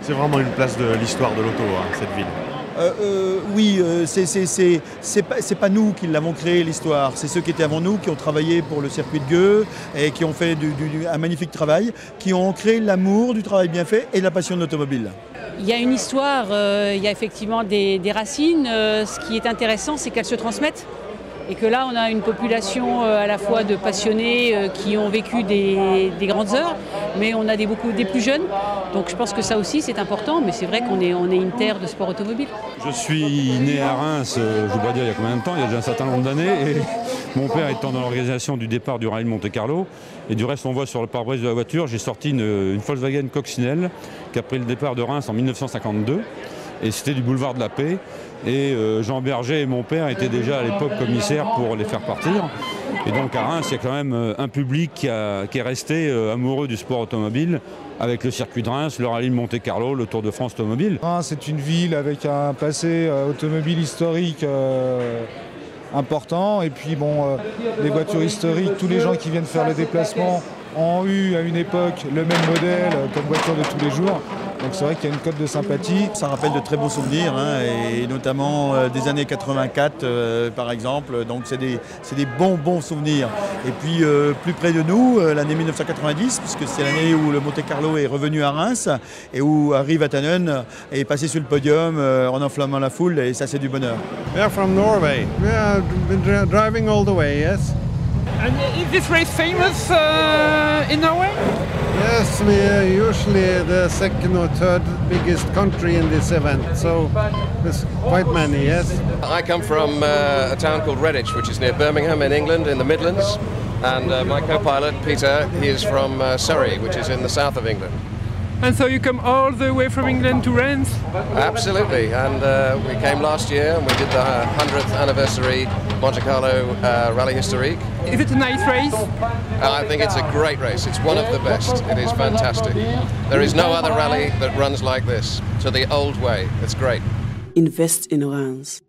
C'est vraiment une place de l'histoire de l'auto, hein, cette ville. Oui, c'est pas nous qui l'avons créé l'histoire, c'est ceux qui étaient avant nous, qui ont travaillé pour le circuit de Gueux et qui ont fait un magnifique travail, qui ont créé l'amour du travail bien fait et la passion de l'automobile. Il y a une histoire, il y a effectivement des racines. Ce qui est intéressant, c'est qu'elles se transmettent. Et que là, on a une population à la fois de passionnés qui ont vécu des grandes heures, mais on a des plus jeunes. Donc je pense que ça aussi, c'est important. Mais c'est vrai qu'on est une terre de sport automobile. Je suis né à Reims, je voudrais dire il y a combien de temps, il y a déjà un certain nombre d'années. Et mon père étant dans l'organisation du départ du Rallye de Monte-Carlo. Et du reste, on voit sur le pare-brise de la voiture, j'ai sorti une Volkswagen Coccinelle qui a pris le départ de Reims en 1952. Et c'était du boulevard de la Paix. Et Jean Berger et mon père étaient déjà à l'époque commissaires pour les faire partir. Et donc à Reims, il y a quand même un public qui est resté amoureux du sport automobile avec le circuit de Reims, le rallye de Monte-Carlo, le Tour de France automobile. Reims, c'est une ville avec un passé automobile historique important. Et puis bon, les voitures historiques, tous les gens qui viennent faire le déplacement ont eu à une époque le même modèle comme voiture de tous les jours. Donc c'est vrai qu'il y a une cote de sympathie. Ça rappelle de très beaux souvenirs, hein, et notamment des années 84 par exemple. Donc c'est des bons souvenirs. Et puis plus près de nous, l'année 1990, puisque c'est l'année où le Monte-Carlo est revenu à Reims et où Harry Vatanen est passé sur le podium en enflammant la foule, et ça c'est du bonheur. We are from Norway. We have been driving all the way, yes. And is this race famous in Norway? Yes, we are usually the second or third biggest country in this event, so there's quite many, yes. I come from a town called Redditch, which is near Birmingham in England, in the Midlands, and my co-pilot, Peter, he is from Surrey, which is in the south of England. And so you come all the way from England to Reims? Absolutely, and we came last year and we did the 100th anniversary Monte Carlo Rally Historique. Is it a nice race? I think it's a great race. It's one of the best. It is fantastic. There is no other rally that runs like this, to the old way. It's great. Invest in Reims.